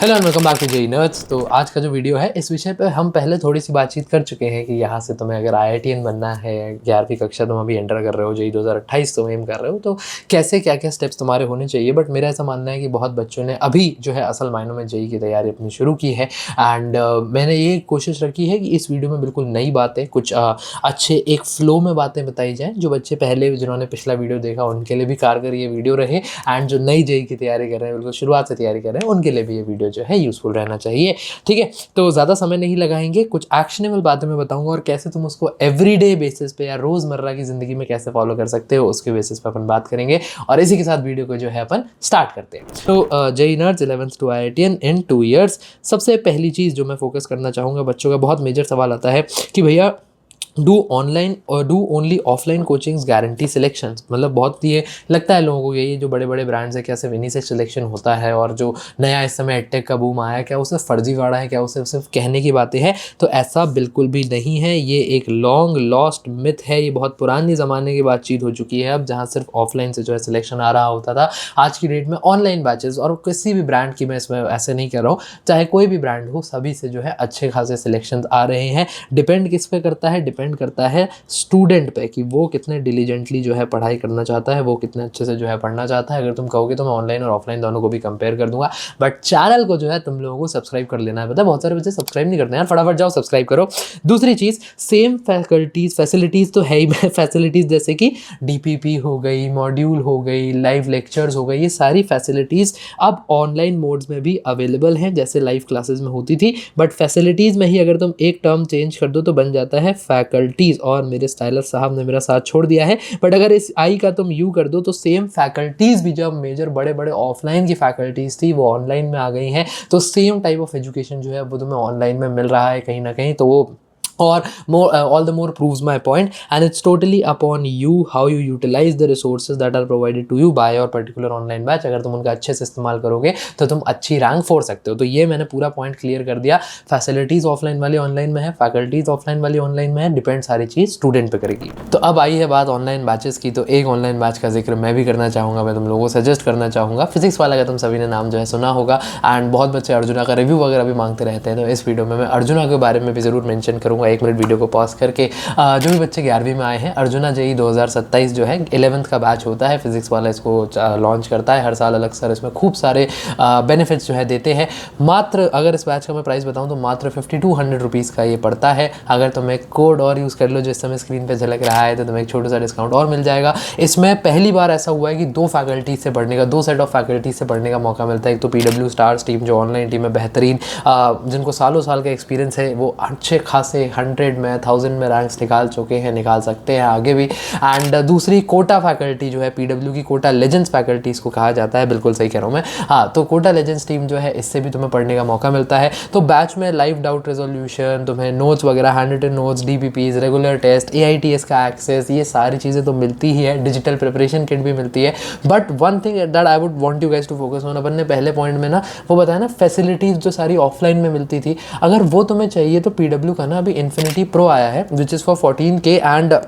Hello and welcome back to JEE nerds. तो आज का जो वीडियो है इस विषय पे हम पहले थोड़ी सी बातचीत कर चुके हैं कि यहाँ से तुम्हें अगर IITian बनना है, 11वीं कक्षा तुम अभी एंटर कर रहे हो, जेई 2028 तुम एम कर रहे हो, तो कैसे क्या क्या स्टेप्स तुम्हारे होने चाहिए। बट मेरा ऐसा मानना है कि बहुत बच्चों ने अभी जो है असल मायनों में जेई की तैयारी अपनी शुरू की है। एंड मैंने ये कोशिश रखी है कि इस वीडियो में बिल्कुल नई बातें, कुछ अच्छे एक फ्लो में बातें बताई जाएँ। जो बच्चे पहले जिन्होंने पिछला वीडियो देखा उनके लिए भी कारगर ये वीडियो रहे, एंड जो नई जेई की तैयारी कर रहे हैं, बिल्कुल शुरुआत से तैयारी कर रहे हैं, उनके लिए भी ये वीडियो जो है यूजफुल रहना चाहिए। ठीक है, तो ज़्यादा समय नहीं लगाएंगे, कुछ एक्शनेबल बातें मैं बताऊंगा और कैसे तुम उसको एवरीडे बेसिस पे या रोज़मर्रा की ज़िंदगी में कैसे फॉलो कर सकते हो उसके बेसिस पे अपन बात करेंगे। और इसी के साथ वीडियो को जो है अपन स्टार्ट करते हैं। तो JEE nerds 11th to IITian इन 2 years। सबसे पहली चीज़ जो मैं फोकस करना चाहूँगा, बच्चों का बहुत मेजर सवाल आता है कि भैया डू ऑनलाइन और do only offline coachings guarantee selections. मतलब बहुत ये लगता है लोगों को ये जो बड़े बड़े ब्रांड्स है क्या सिर्फ इन्हीं से सिलेक्शन होता है, और जो नया इस समय एडटेक का बूम आया है क्या उसे फर्जीवाड़ा है, क्या उसे सिर्फ कहने की बातें हैं। तो ऐसा बिल्कुल भी नहीं है, ये एक लॉन्ग लॉस्ट मिथ है। ये बहुत पुरानी ज़माने की बातचीत हो चुकी है अब, जहाँ सिर्फ ऑफलाइन से जो है सिलेक्शन आ रहा होता था। आज की डेट में ऑनलाइन बैचेस, और किसी भी ब्रांड की मैं इसमें ऐसे नहीं कर रहा हूँ, चाहे कोई भी ब्रांड हो, सभी से जो है अच्छे खासे सिलेक्शन आ रहे हैं। डिपेंड किस पे करता है? डिपेंड करता है स्टूडेंट पे कि वो कितने डिलीजेंटली जो है पढ़ाई करना चाहता है, वो कितने अच्छे से जो है पढ़ना चाहता है। अगर तुम कहोगे तो मैं ऑनलाइन और ऑफलाइन दोनों को भी कंपेयर कर दूंगा, बट चैनल को जो है तुम लोगों को सब्सक्राइब कर लेना है। पता है बहुत सारे बच्चे सब्सक्राइब नहीं करते हैं यार, फटाफट जाओ सब्सक्राइब करो। दूसरी चीज़, सेम फैसिलिटीज़ तो है ही। फैसिलिटीज़ जैसे कि DPP हो गई, मॉड्यूल हो गई, लाइव लेक्चर्स हो गई, ये सारी फैसिलिटीज़ अब ऑनलाइन मोड्स में भी अवेलेबल हैं जैसे लाइव क्लासेस में होती थी। बट फैसिलिटीज़ में ही अगर तुम एक टर्म चेंज कर दो तो बन जाता है फैकल्टीज़, और मेरे स्टाइलर साहब ने मेरा साथ छोड़ दिया है। बट अगर इस आई का तुम यू कर दो तो सेम फैकल्टीज़ भी जब मेजर बड़े बड़े ऑफलाइन की फैकल्टीज़ थी वो ऑनलाइन में आ गई हैं। तो सेम टाइप ऑफ एजुकेशन जो है वो तुम्हें ऑनलाइन में मिल रहा है कहीं ना कहीं। तो वो और more all the more proves my point, and it's totally upon you how you utilize the resources that are provided to you by your particular online batch। अगर तुम उनका अच्छे से इस्तेमाल करोगे तो तुम अच्छी रैंक फोड़ सकते हो। तो ये मैंने पूरा पॉइंट क्लियर कर दिया। फैसिलिटीज़ ऑफलाइन वाली ऑनलाइन में है, फैकल्टीज़ ऑफलाइन वाली ऑनलाइन में है, डिपेंड सारी चीज़ स्टूडेंट पे करेगी। तो अब आई है बात ऑनलाइन बैचेस की। तो एक ऑनलाइन बैच का जिक्र मैं भी करना चाहूँगा, मैं तुम लोगों को सजेस्ट करना चाहूँगा। फिजिक्स वाला का तुम सभी ने नाम जो है सुना होगा, एंड बहुत बच्चे अर्जुना का रिव्यू वगैरह भी मांगते रहते हैं। तो इस वीडियो में मैं अर्जुना के बारे में भी ज़रूर मेंशन करूँगा। 1 मिनट वीडियो को पॉज करके। जो भी बच्चे 11वीं में आए हैं, अर्जुना जेई 2027 जो है 11th का बैच होता है, फिजिक्स वाला इसको लॉन्च करता है हर साल अलग सर। इसमें खूब सारे बेनिफिट्स जो है देते हैं। मात्र अगर इस बैच का मैं प्राइस बताऊं तो मात्र 5200 रुपीज़ का ये पड़ता है। अगर तुम एक कोड और यूज़ कर लो जो इस समय स्क्रीन पे झलक रहा है तो तुम्हें एक छोटा सा डिस्काउंट और मिल जाएगा। इसमें पहली बार ऐसा हुआ है कि 2 फैकल्टी से पढ़ने का, 2 सेट ऑफ फैकल्टी से पढ़ने का मौका मिलता है। एक तो PW स्टार्स टीम जो ऑनलाइन टीम है बेहतरीन, जिनको सालों साल का एक्सपीरियंस है, वो अच्छे खासे 100 में 1000 में रैंक्स निकाल चुके हैं, निकाल सकते हैं आगे भी। एंड दूसरी कोटा फैकल्टी जो है PW की, कोटा लेजेंड्स फैकल्टी इसको कहा जाता है, बिल्कुल सही कह रहा हूँ मैं। हाँ, तो कोटा लेजेंड्स टीम जो है इससे भी तुम्हें पढ़ने का मौका मिलता है। तो बैच में लाइव डाउट रेजोल्यूशन, तुम्हें नोट्स वगैरह, hand written notes, DPPs, regular test, AITS का एक्सेस, ये सारी चीज़ें तो मिलती ही है। डिजिटल प्रिपरेशन किट भी मिलती है। But one thing that I would want you guys to focus on, अपन ने पहले पॉइंट में ना वो बताया ना फैसिलिटीज़ जो सारी ऑफलाइन में मिलती थी, अगर वो तुम्हें चाहिए तो PW का ना अभी इन्फिनिटी प्रो आया है which is for 14K, and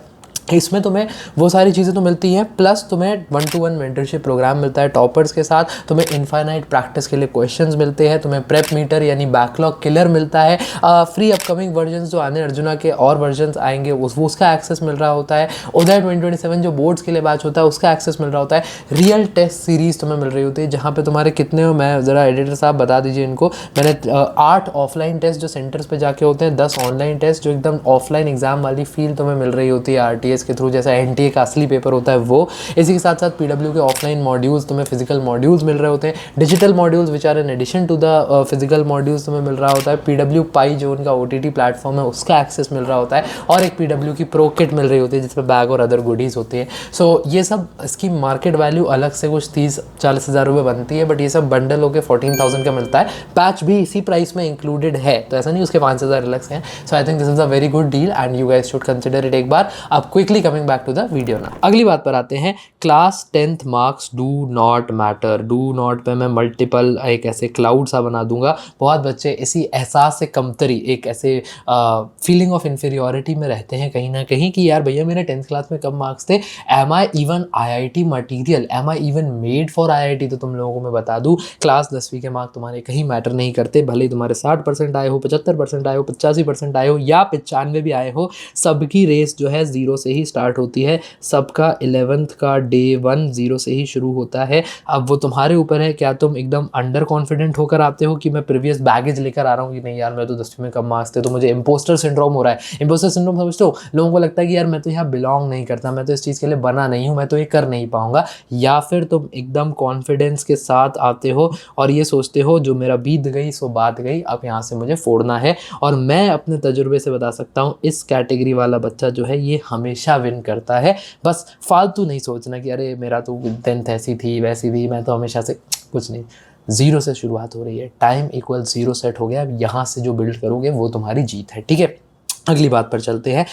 इसमें तुम्हें वो सारी चीज़ें तो मिलती हैं, प्लस तुम्हें 1-to-1 मेंटरशिप प्रोग्राम मिलता है टॉपर्स के साथ, तुम्हें इनफाइनाइट प्रैक्टिस के लिए क्वेश्चंस मिलते हैं, तुम्हें प्रेप मीटर यानी बैकलॉग किलर मिलता है, फ्री अपकमिंग वर्जन्स जो आने अर्जुना के और वर्जन्स आएंगे उसका एक्सेस मिल रहा होता है। उदय 2027 जो बोर्ड्स के लिए बैच होता है उसका एक्सेस मिल रहा होता है। रियल टेस्ट सीरीज़ तुम्हें मिल रही होती है जहाँ पर तुम्हारे कितने हो, मैं ज़रा एडिटर साहब बता दीजिए इनको। मैंने 8 ऑफलाइन टेस्ट जो सेंटर्स पर जाके होते हैं, 10 ऑनलाइन टेस्ट जो एकदम ऑफलाइन एग्जाम वाली फील तुम्हें मिल रही होती है RTS के थ्रू, जैसा NTA का असली पेपर होता है वो। इसी के साथ साथ PW के ऑफलाइन मॉड्यूल्स, तुम्हें फिजिकल मॉड्यूल्स मिल रहे होते हैं, digital modules which are in addition to the physical modules तुम्हें मिल रहा होता है। PW पाई जो उनका OTT प्लेटफॉर्म है उसका एक्सेस मिल रहा होता है, और एक PW की प्रो किट मिल रही होती है जिसमें बैग और अदर गुडीज़ होती है। सो ये सब, इसकी मार्केट वैल्यू अलग से कुछ 30-40 हज़ार रुपये बनती है, बट ये सब बंडल होकर 14,000 का मिलता है। बैच भी इसी प्राइस में इंक्लूडेड है, तो ऐसा नहीं उसके 5,000 अलग से हैं। So I think this is a very good deal and you guys should consider it एक बार। अब quick quickly coming back to the video ना, अगली बात पर आते हैं। Class 10th marks do not matter. Do not pay मैं मल्टीपल एक ऐसे क्लाउड सा बना दूंगा। बहुत बच्चे इसी एहसास से कमतरी, एक ऐसे फीलिंग ऑफ इन्फीरियोरिटी में रहते हैं कहीं ना कहीं कि यार भैया मेरे 10th क्लास में कम मार्क्स थे, am I even IIT material, am I even made for IIT। तो तुम लोगों को मैं बता दूं, क्लास 10वीं के मार्क्स तुम्हारे कहीं मैटर नहीं करते, भले ही तुम्हारे 60% आए हो, 75% आए हो, 85% आए हो या 95 भी आए हो, सबकी रेस जो है 0 से ही स्टार्ट होती है। सबका 11th का डे 1 0 से ही शुरू होता है। अब वो तुम्हारे ऊपर है, क्या तुम एकदम अंडर कॉन्फिडेंट होकर आते हो कि मैं प्रीवियस बैगेज लेकर आ रहा हूँ कि नहीं यार मैं तो 10वीं में कम मार्क्स थे तो मुझे इम्पोस्टर सिंड्रोम हो रहा है। इम्पोस्टर सिंड्रोम समझते हो, लोगों को लगता है कि यार मैं तो यहाँ बिलोंग नहीं करता, मैं तो इस चीज़ के लिए बना नहीं हूँ, मैं तो ये कर नहीं पाऊंगा। या फिर तुम एकदम कॉन्फिडेंस के साथ आते हो और ये सोचते हो जो मेरा बीत गई सो बात गई, अब यहाँ से मुझे फोड़ना है। और मैं अपने तजुर्बे से बता सकता हूँ इस कैटेगरी वाला बच्चा जो है ये हमेशा विन करता है। बस फालतू नहीं सोचना कि अरे मेरा तो 10th ऐसी थी वैसी थी, मैं तो हमेशा से, कुछ नहीं। 0 से शुरुआत हो रही है, टाइम इक्वल 0 सेट हो गया। अब यहाँ से जो बिल्ड करोगे वो तुम्हारी जीत है, ठीक है। अगली बात पर चलते हैं।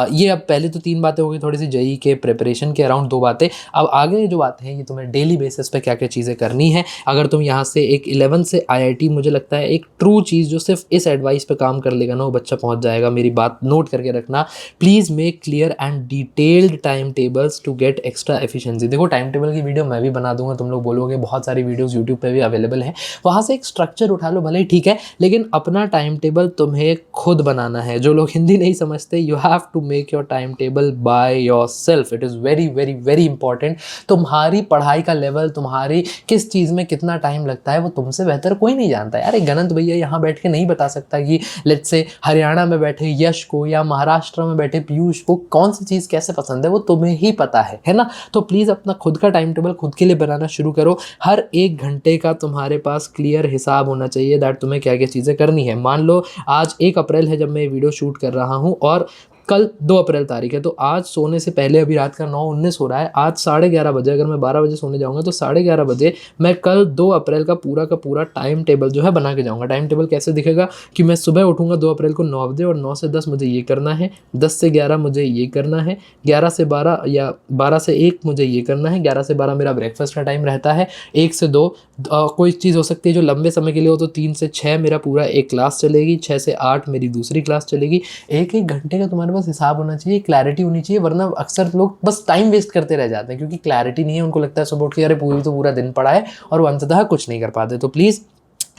ये अब पहले तो 3 बातें हो गई थोड़ी सी जेई के प्रिपरेशन के अराउंड, 2 बातें। अब आगे जो बातें हैं ये तुम्हें डेली बेसिस पे क्या क्या चीज़ें करनी है। अगर तुम यहाँ से एक 11 से IIT, मुझे लगता है एक ट्रू चीज़ जो सिर्फ इस एडवाइस पे काम कर लेगा ना वो बच्चा पहुँच जाएगा। मेरी बात नोट करके रखना, please make clear and detailed time tables to get extra efficiency. देखो टाइम टेबल की वीडियो मैं भी बना दूंगा, तुम लोग बोलोगे बहुत सारी वीडियोज़ यूट्यूब पर भी अवेलेबल हैं, वहाँ से एक स्ट्रक्चर उठा लो भले ही, ठीक है, लेकिन अपना टाइम टेबल तुम्हें खुद बनाना है। जो लोग हिंदी नहीं समझते, you have to make your timetable by yourself. It is very very very important. तुम्हारी पढ़ाई का लेवल, तुम्हारी किस चीज़ में कितना टाइम लगता है वो तुमसे बेहतर कोई नहीं जानता यार। एक गणंत भैया यहाँ बैठ के नहीं बता सकता कि लेट्स से हरियाणा में बैठे यश को या महाराष्ट्र में बैठे पीयूष को कौन सी चीज़ कैसे पसंद है, वो तुम्हें ही पता है ना। तो प्लीज़ अपना खुद का टाइम टेबल खुद के लिए बनाना शुरू करो। हर 1 घंटे का तुम्हारे पास क्लियर हिसाब होना चाहिए दैट तुम्हें क्या क्या चीज़ें करनी है। मान लो आज 1 अप्रैल है जब मैं ये वीडियो शूट कर रहा हूँ और कल 2 अप्रैल तारीख है, तो आज सोने से पहले, अभी रात का 9:19 हो रहा है, आज 11:30 बजे, अगर मैं 12 बजे सोने जाऊंगा तो 11:30 बजे मैं कल 2 अप्रैल का पूरा टाइम टेबल जो है बना के जाऊंगा। टाइम टेबल कैसे दिखेगा कि मैं सुबह उठूंगा 2 अप्रैल को 9 बजे और 9 से 10 मुझे ये करना है, 10 से 11 मुझे ये करना है, 11 से 12 या 12 से 1 मुझे ये करना है, 11 से 12 मेरा ब्रेकफास्ट का टाइम रहता है, 1 से 2 कोई चीज़ हो सकती है जो लंबे समय के लिए हो, तो 3 से 6 मेरा पूरा एक क्लास चलेगी, 6 से 8 मेरी दूसरी क्लास चलेगी। 1-1 घंटे का तुम्हारे पास हिसाब होना चाहिए, क्लैरिटी होनी चाहिए, वरना अक्सर लोग बस टाइम वेस्ट करते रह जाते हैं क्योंकि क्लैरिटी नहीं है। उनको लगता है सुबह उठ के अरे पूरा दिन पढ़ा है और वो अंततः कुछ नहीं कर पाते। तो प्लीज़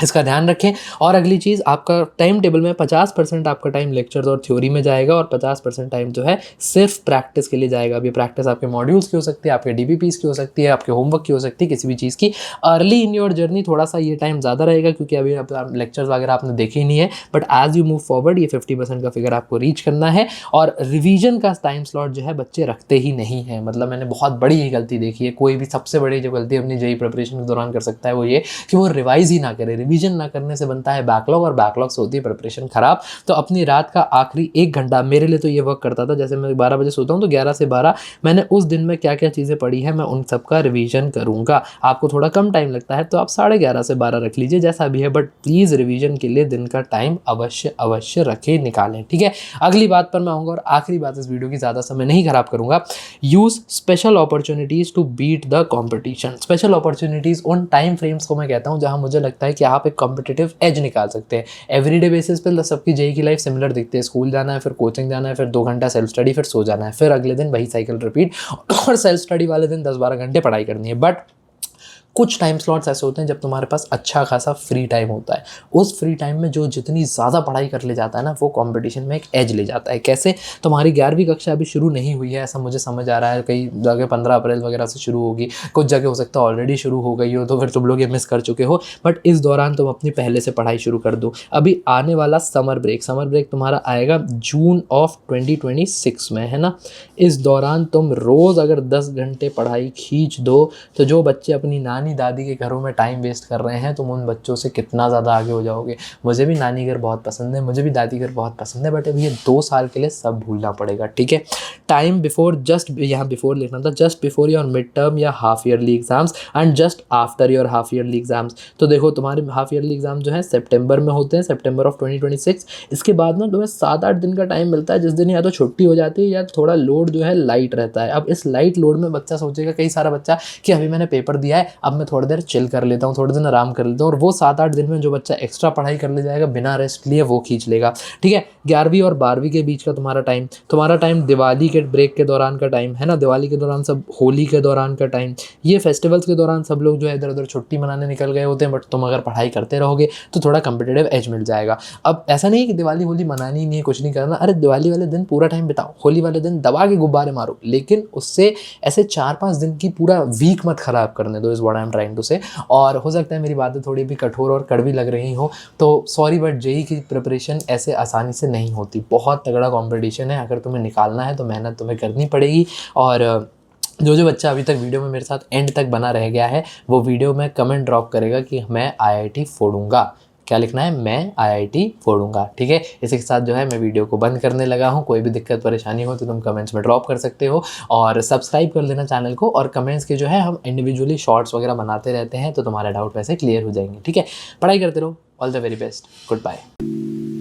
इसका ध्यान रखें। और अगली चीज़, आपका टाइम टेबल में 50% आपका टाइम लेक्चर्स और थ्योरी में जाएगा और 50% टाइम जो है सिर्फ प्रैक्टिस के लिए जाएगा। अब ये प्रैक्टिस आपके मॉड्यूल्स की हो सकती है, आपके DPPs की हो सकती है, आपके होमवर्क की हो सकती है, किसी भी चीज़ की। अर्ली इन योर जर्नी थोड़ा सा ये टाइम ज़्यादा रहेगा क्योंकि अभी आप लेक्चर्स वगैरह आपने देखे ही नहीं है, but as you move forward ये 50% का फिगर आपको रीच करना है। और रिविजन का टाइम स्लॉट जो है बच्चे रखते ही नहीं है। मतलब मैंने बहुत बड़ी ही गलती देखी है, कोई भी सबसे बड़ी जो गलती अपनी जेई प्रिपरेशन के दौरान कर सकता है वो ये कि वो रिवाइज ही ना करे। रिविजन ना करने से बनता है बैकलॉग और बैकलॉग से होती है प्रिपरेशन खराब। तो अपनी रात का आखिरी 1 घंटा, मेरे लिए तो ये वर्क करता था, जैसे मैं 12 बजे सोता हूँ तो 11 से 12 मैंने उस दिन में क्या क्या चीज़ें पढ़ी है मैं उन सब का रिवीजन करूँगा। आपको थोड़ा कम टाइम लगता है तो आप 11:30 से 12 रख लीजिए, जैसा भी है, बट प्लीज़ रिवीजन के लिए दिन का टाइम अवश्य रखें, निकालें, ठीक है। अगली बात पर मैं आऊँगा और आखिरी बात इस वीडियो की, ज़्यादा समय नहीं खराब करूँगा। Use special opportunities to beat the competition. Special opportunities उन टाइम फ्रेम्स को मैं कहता हूँ जहाँ मुझे लगता है कि आप एक कॉम्पिटिटिव एज निकाल सकते हैं। एवरीडे बेसिस पे सबकी जेई की लाइफ सिमिलर दिखती है, स्कूल जाना है, फिर कोचिंग जाना है, फिर 2 घंटा सेल्फ स्टडी, फिर सो जाना है, फिर अगले दिन वही साइकिल रिपीट, और सेल्फ स्टडी वाले दिन 10-12 घंटे पढ़ाई करनी है। बट कुछ टाइम स्लॉट्स ऐसे होते हैं जब तुम्हारे पास अच्छा खासा फ्री टाइम होता है। उस फ्री टाइम में जो जितनी ज़्यादा पढ़ाई कर ले जाता है ना, वो कंपटीशन में एक एज ले जाता है। कैसे? तुम्हारी 11वीं कक्षा अभी शुरू नहीं हुई है, ऐसा मुझे समझ आ रहा है। कई जगह 15 अप्रैल वगैरह से शुरू होगी, कुछ जगह हो सकता है ऑलरेडी शुरू हो गई हो, तो फिर तुम लोग ये मिस कर चुके हो। बट इस दौरान तुम अपनी पहले से पढ़ाई शुरू कर दो। अभी आने वाला समर ब्रेक तुम्हारा आएगा जून ऑफ 2026 में, है ना। इस दौरान तुम रोज़ अगर 10 घंटे पढ़ाई खींच दो तो जो बच्चे अपनी नानी नानी दादी के घरों में टाइम वेस्ट कर रहे हैं, तुम उन बच्चों से कितना ज़्यादा आगे हो जाओगे। मुझे भी नानी घर बहुत पसंद है, मुझे भी दादी घर बहुत पसंद है, बट अब ये 2 साल के लिए सब भूलना पड़ेगा, ठीक है। टाइम बिफोर, जस्ट यहाँ बिफोर लिखना था, just before your mid term या half yearly exams and just after your half yearly exams. तो देखो तुम्हारे हाफ ईयरली एग्जाम जो है सितंबर में होते हैं, सितंबर ऑफ 2026। इसके बाद ना तुम्हें 7-8 दिन का टाइम मिलता है, जिस दिन या तो छुट्टी हो जाती है या थोड़ा लोड जो है लाइट रहता है। अब इस लाइट लोड में बच्चा सोचेगा, कई सारा बच्चा, कि अभी मैंने पेपर दिया है, अब मैं थोड़ी देर चिल कर लेता हूँ, थोड़े दिन आराम कर लेता हूँ, और वो 7-8 दिन में जो बच्चा एक्स्ट्रा पढ़ाई कर ले जाएगा बिना रेस्ट लिए, वो खींच लेगा, ठीक है। 11वीं और 12वीं के बीच का तुम्हारा टाइम दिवाली के ब्रेक के दौरान का टाइम है ना, दिवाली के दौरान सब, होली के दौरान का टाइम, ये फेस्टिवल्स के दौरान सब लोग जो है इधर उधर छुट्टी मनाने निकल गए होते हैं, बट तुम अगर पढ़ाई करते रहोगे तो थोड़ा कंपिटेटिव एज मिल जाएगा। अब ऐसा नहीं है कि दिवाली होली मनानी नहीं है, कुछ नहीं करना, अरे दिवाली वाले दिन पूरा टाइम बिताओ, होली वाले दिन दबा के गुब्बारे मारो, लेकिन उससे ऐसे 4-5 दिन की पूरा वीक मत खराब करने दो, is what I am trying to say. और हो सकता है मेरी बातें थोड़ी भी कठोर और कड़वी लग रही हो, तो सॉरी, बट जेईई की प्रिपरेशन ऐसे आसानी से नहीं होती, बहुत तगड़ा कॉम्पिटिशन है। अगर तुम्हें निकालना है तो मेहनत तुम्हें करनी पड़ेगी। और जो बच्चा अभी तक वीडियो में मेरे साथ एंड तक बना रह गया है, वो वीडियो में कमेंट ड्रॉप करेगा कि मैं IIT फोड़ूंगा। क्या लिखना है? मैं IIT फोड़ूंगा, ठीक है। इसी के साथ जो है मैं वीडियो को बंद करने लगा हूँ। कोई भी दिक्कत परेशानी हो तो तुम कमेंट्स में ड्रॉप कर सकते हो, और सब्सक्राइब कर लेना चैनल को। और कमेंट्स के जो है हम इंडिविजुअली शॉर्ट्स वगैरह बनाते रहते हैं, तो तुम्हारे डाउट वैसे क्लियर हो जाएंगे, ठीक है। पढ़ाई करते रहो। All the very best. Good bye.